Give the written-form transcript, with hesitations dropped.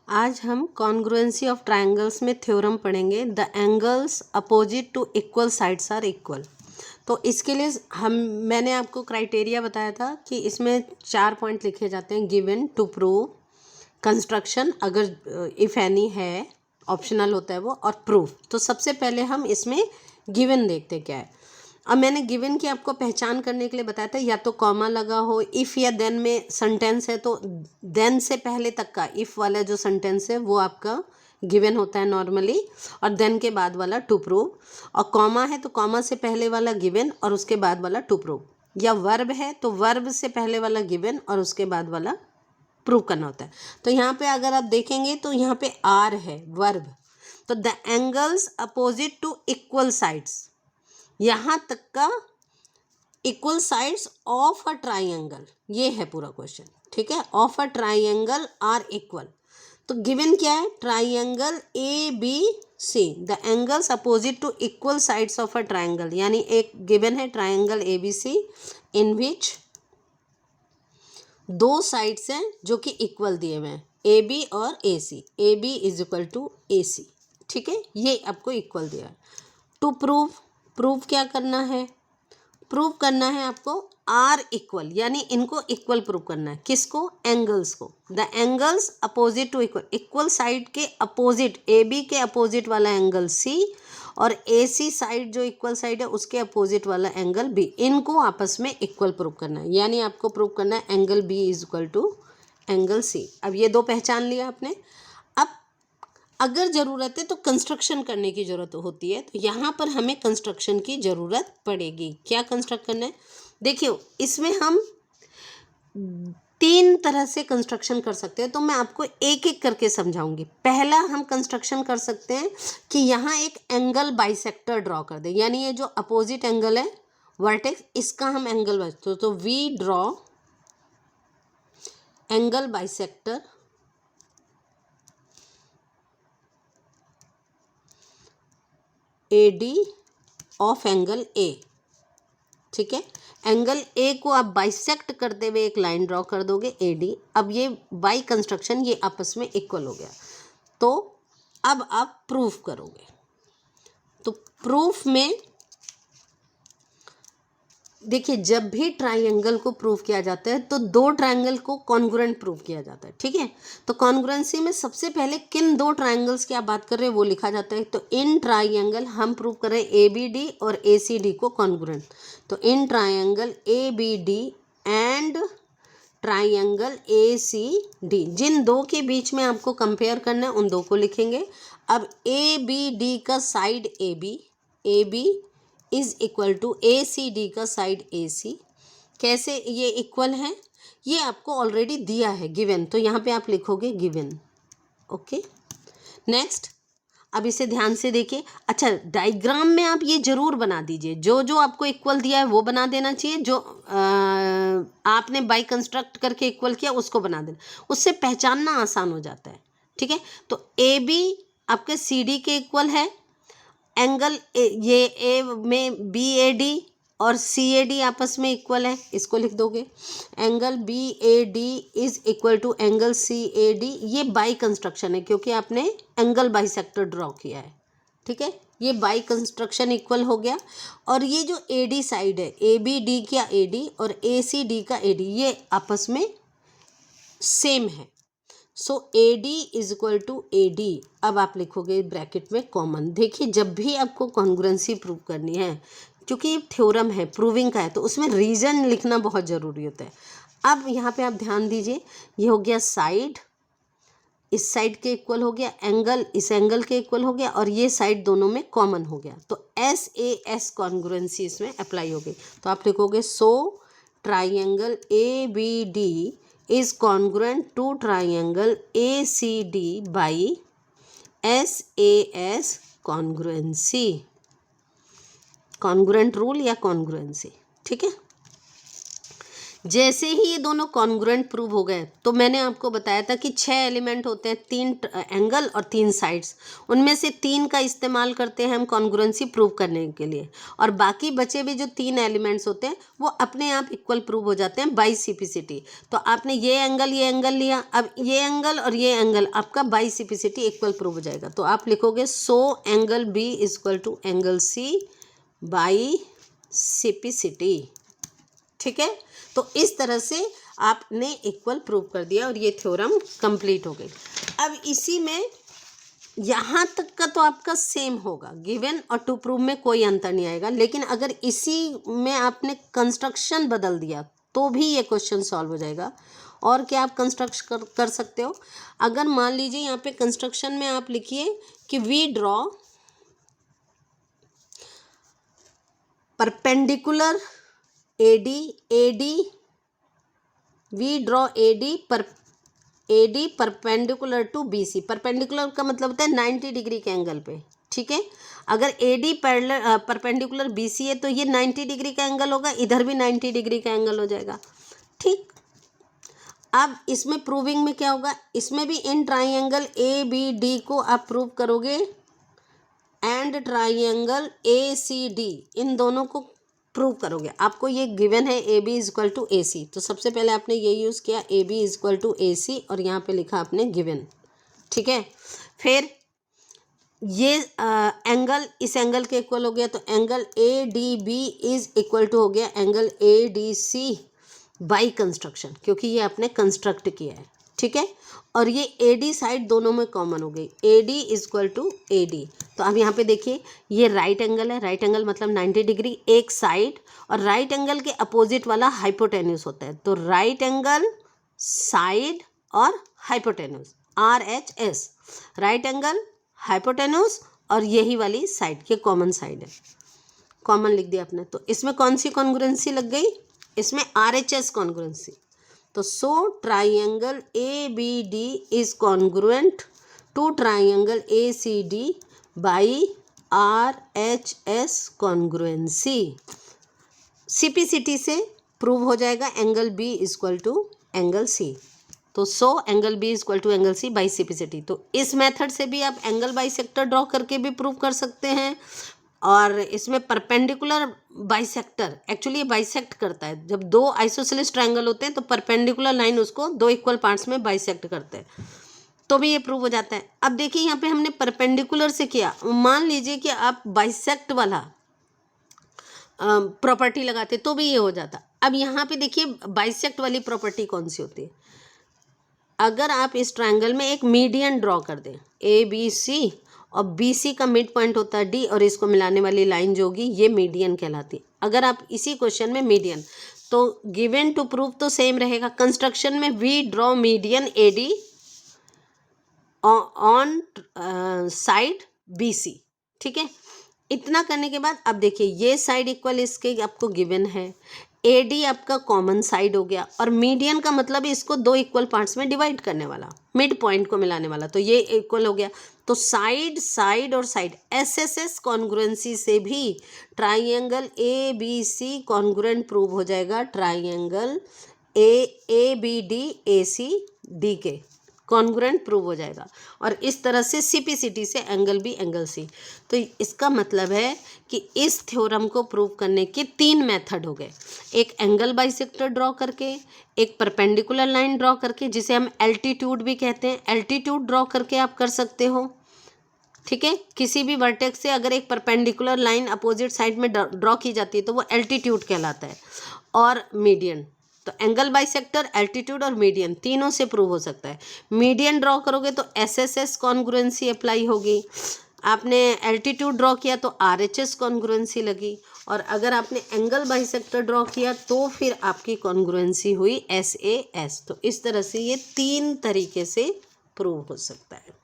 आज हम congruency of triangles में थ्योरम पढ़ेंगे। The angles opposite to equal sides are equal. तो इसके लिए मैंने आपको क्राइटेरिया बताया था कि इसमें 4 पॉइंट लिखे जाते हैं। गिवन, टू प्रूव, कंस्ट्रक्शन अगर इफ़ एनी है, ऑप्शनल होता है वो, और प्रूफ। तो सबसे पहले हम इसमें गिवन देखते क्या है। अब मैंने गिवन की आपको पहचान करने के लिए बताया था, या तो कॉमा लगा हो, इफ़ या देन में सेंटेंस है तो देन से पहले तक का इफ़ वाला जो सेंटेंस है वो आपका गिवन होता है नॉर्मली, और देन के बाद वाला टू प्रूव। और कॉमा है तो कॉमा से पहले वाला गिवन और उसके बाद वाला टू प्रूव। या वर्ब है तो वर्ब से पहले वाला गिवन और उसके बाद वाला प्रूव करना होता है। तो यहाँ पे अगर आप देखेंगे तो यहाँ पे आर है वर्ब। तो the angles opposite to equal sides, यहाँ तक का equal sides of a triangle, ये है पूरा क्वेश्चन, ठीक है। Of a triangle are equal. तो गिवन क्या है? Triangle A B C, the angles opposite to equal sides of a triangle, यानी एक गिवन है ट्राइंगल ए बी सी इन विच दो साइड्स हैं जो कि इक्वल दिए हुए हैं, ए बी और A C. A B is equal to A C, ठीक है, ये आपको इक्वल दिया है। टू प्रूव, प्रूव क्या करना है? प्रूव करना है आपको आर इक्वल, यानी इनको इक्वल प्रूव करना है। किसको? एंगल्स को। The angles opposite to equal, equal side के अपोजिट, ए बी के अपोजिट वाला एंगल सी और ए सी साइड जो इक्वल साइड है उसके अपोजिट वाला एंगल बी, इनको आपस में इक्वल प्रूव करना है। यानी आपको प्रूव करना है angle B is equal to angle C. अब ये दो पहचान लिया आपने। अब अगर ज़रूरत है तो कंस्ट्रक्शन करने की ज़रूरत होती है, तो यहाँ पर हमें कंस्ट्रक्शन की ज़रूरत पड़ेगी। क्या कंस्ट्रक्ट करना है? देखिए, इसमें हम 3 तरह से कंस्ट्रक्शन कर सकते हैं, तो मैं आपको एक एक करके समझाऊंगी। पहला हम कंस्ट्रक्शन कर सकते हैं कि यहाँ एक एंगल बाइसेक्टर ड्रॉ कर दें, यानी ये जो अपोजिट एंगल है वर्टेक्स, इसका हम एंगल बाइसेक्टर, तो we draw angle bisector A D of angle A, ठीक है। एंगल ए को आप बाइसेक्ट करते हुए एक लाइन ड्रॉ कर दोगे ए डी। अब ये बाई कंस्ट्रक्शन ये आपस में इक्वल हो गया, तो अब आप प्रूफ करोगे। तो प्रूफ में देखिए, जब भी ट्राइंगल को प्रूव किया जाता है तो दो ट्राइंगल को कॉन्ग्रुएंट प्रूव किया जाता है, ठीक है। तो कॉन्ग्रुएंसी में सबसे पहले किन दो ट्राइंगल्स की आप बात कर रहे हैं वो लिखा जाता है। तो इन ट्राइंगल हम प्रूव कर रहे हैं ए बी डी और ए सी डी को कॉन्ग्रुएंट। तो इन triangle A B D and triangle A C D, जिन दो के बीच में आपको कंपेयर करना है उन दो को लिखेंगे। अब ए बी डी का side A B is equal to A C D का साइड ए सी। कैसे ये इक्वल है? ये आपको ऑलरेडी दिया है गिवन, तो यहाँ पे आप लिखोगे गिवन, ओके। नेक्स्ट, अब इसे ध्यान से देखिए। अच्छा, डायग्राम में आप ये जरूर बना दीजिए, जो जो आपको इक्वल दिया है वो बना देना चाहिए, जो आपने बाई कंस्ट्रक्ट करके इक्वल किया उसको बना देना, उससे पहचानना आसान हो जाता है, ठीक है। तो ए बी आपके सी डी के इक्वल है, एंगल ये ए में बी ए डी और सी ए डी आपस में इक्वल है, इसको लिख दोगे। Angle B A D is equal to angle C A D, ये बाई कंस्ट्रक्शन है क्योंकि आपने एंगल बाइसेक्टर ड्रॉ किया है, ठीक है। ये बाई कंस्ट्रक्शन इक्वल हो गया। और ये जो ए डी साइड है, ए बी डी का ए डी और ए सी डी का ए डी, ये आपस में सेम है। So A D is equal to A D. अब आप लिखोगे ब्रैकेट में कॉमन। देखिए, जब भी आपको कॉन्ग्रुएंसी प्रूव करनी है, क्योंकि ये थ्योरम है, प्रूविंग का है, तो उसमें रीजन लिखना बहुत ज़रूरी होता है। अब यहाँ पे आप ध्यान दीजिए, ये हो गया साइड, इस साइड के इक्वल हो गया, एंगल इस एंगल के इक्वल हो गया, और ये साइड दोनों में कॉमन हो गया। तो एस ए एस कॉन्ग्रुएंसी इसमें अप्लाई हो गई। तो आप लिखोगे so triangle A B D is congruent to triangle ACD by SAS congruency, congruent rule या congruency, ठीक है। जैसे ही ये दोनों कॉन्ग्रुएंट प्रूव हो गए तो मैंने आपको बताया था कि 6 एलिमेंट होते हैं, 3 एंगल और 3 साइड्स, उनमें से 3 का इस्तेमाल करते हैं हम कॉन्ग्रुएंसी प्रूव करने के लिए, और बाकी बचे भी जो 3 एलिमेंट्स होते हैं वो अपने आप इक्वल प्रूव हो जाते हैं बाई सिपिसिटी। तो आपने ये एंगल लिया, अब ये एंगल और ये एंगल आपका बाई सिपिसिटी इक्वल प्रूव हो जाएगा। तो आप लिखोगे so angle B is equal to angle C by CPCT. ठीक है, तो इस तरह से आपने इक्वल प्रूव कर दिया और ये थ्योरम कंप्लीट हो गई। अब इसी में यहाँ तक का तो आपका सेम होगा, गिवन और टू प्रूव में कोई अंतर नहीं आएगा, लेकिन अगर इसी में आपने कंस्ट्रक्शन बदल दिया तो भी ये क्वेश्चन सॉल्व हो जाएगा। और क्या आप कंस्ट्रक्ट कर सकते हो, अगर मान लीजिए यहाँ पे कंस्ट्रक्शन में आप लिखिए कि we draw perpendicular we draw AD perpendicular to BC। Perpendicular का मतलब होता है 90 डिग्री के एंगल पे। ठीक है, अगर AD परपेंडिकुलर BC है तो ये 90 डिग्री का एंगल होगा, इधर भी 90 डिग्री का एंगल हो जाएगा। ठीक, अब इसमें प्रूविंग में क्या होगा, इसमें भी इन ट्राइंगल ABD को आप प्रूव करोगे एंड ट्राइंगल ACD, इन दोनों को प्रूव करोगे। आपको ये गिवन है AB is equal to AC, तो सबसे पहले आपने ये यूज़ किया AB is equal to AC और यहाँ पे लिखा आपने गिवन। ठीक है, फिर ये एंगल इस एंगल के इक्वल हो गया, तो angle ADB is equal to हो गया एंगल ADC बाई कंस्ट्रक्शन, क्योंकि ये आपने कंस्ट्रक्ट किया है। ठीक है, और ये AD साइड दोनों में कॉमन हो गई, AD is equal to AD। तो अब यहाँ पे देखिए ये राइट एंगल है, राइट एंगल मतलब 90 डिग्री एक साइड, और राइट एंगल के अपोजिट वाला हाइपोटेन्यूस होता है, तो राइट एंगल साइड और hypotenuse RHS, right angle hypotenuse और यही वाली साइड के कॉमन साइड है, कॉमन लिख दिया आपने। तो इसमें कौन सी कॉन्ग्रुएंसी लग गई, इसमें RHS कॉन्ग्रुएंसी। तो so triangle ABD is congruent to triangle ACD by RHS congruency. CPCT से प्रूव हो जाएगा angle B is equal to angle C। तो so angle B is equal to angle C by CPCT। तो इस method से भी आप angle bisector draw करके भी प्रूव कर सकते हैं, और इसमें परपेंडिकुलर बाइसेक्टर, एक्चुअली ये बाइसेक्ट करता है, जब दो आइसोसेलेस ट्रायंगल होते हैं तो परपेंडिकुलर लाइन उसको दो इक्वल पार्ट्स में बाइसेक्ट करते हैं, तो भी ये प्रूव हो जाता है। अब देखिए यहाँ पे हमने परपेंडिकुलर से किया, मान लीजिए कि आप बाइसेक्ट वाला प्रॉपर्टी लगाते तो भी ये हो जाता। अब यहाँ पे देखिए बाइसेक्ट वाली प्रॉपर्टी कौन सी होती है, अगर आप इस ट्रायंगल में एक मीडियन ड्रॉ कर दें ABC और BC का मिड पॉइंट होता है D, और इसको मिलाने वाली लाइन जो होगी ये मीडियन कहलाती है। अगर आप इसी क्वेश्चन में मीडियन, तो गिवन टू प्रूफ तो सेम रहेगा, कंस्ट्रक्शन में we draw median AD on side BC। ठीक है, इतना करने के बाद अब देखिए ये साइड इक्वल इसके आपको गिवन है, AD आपका कॉमन साइड हो गया, और मीडियन का मतलब इसको दो इक्वल पार्ट्स में डिवाइड करने वाला, मिड पॉइंट को मिलाने वाला, तो ये इक्वल हो गया। तो साइड साइड और साइड SSS कॉन्ग्रुएंसी से भी ट्राइंगल ABC कॉन्ग्रुएंट प्रूव हो जाएगा ट्राइंगल ABD ACD के कॉन्ग्रुएंट प्रूव हो जाएगा, और इस तरह से CPCT से एंगल B एंगल C। तो इसका मतलब है कि इस थ्योरम को प्रूव करने के 3 मेथड हो गए, एक एंगल बाइसेक्टर ड्रॉ करके, एक परपेंडिकुलर लाइन ड्रॉ करके जिसे हम एल्टीट्यूड भी कहते हैं, एल्टीट्यूड ड्रॉ करके आप कर सकते हो। ठीक है, किसी भी वर्टेक्स से अगर एक परपेंडिकुलर लाइन अपोजिट साइड में ड्रॉ की जाती है तो वो एल्टीट्यूड कहलाता है, और मीडियन, तो एंगल बाइसेक्टर, एल्टीट्यूड और मीडियन तीनों से प्रूव हो सकता है। मीडियन ड्रॉ करोगे तो SSS कॉन्ग्रुएंसी अप्लाई होगी, आपने एल्टीट्यूड ड्रॉ किया तो RHS कॉन्ग्रुएंसी लगी, और अगर आपने एंगल बाइसेक्टर ड्रॉ किया तो फिर आपकी कॉन्ग्रुएंसी हुई SAS। तो इस तरह से ये 3 तरीके से प्रूव हो सकता है।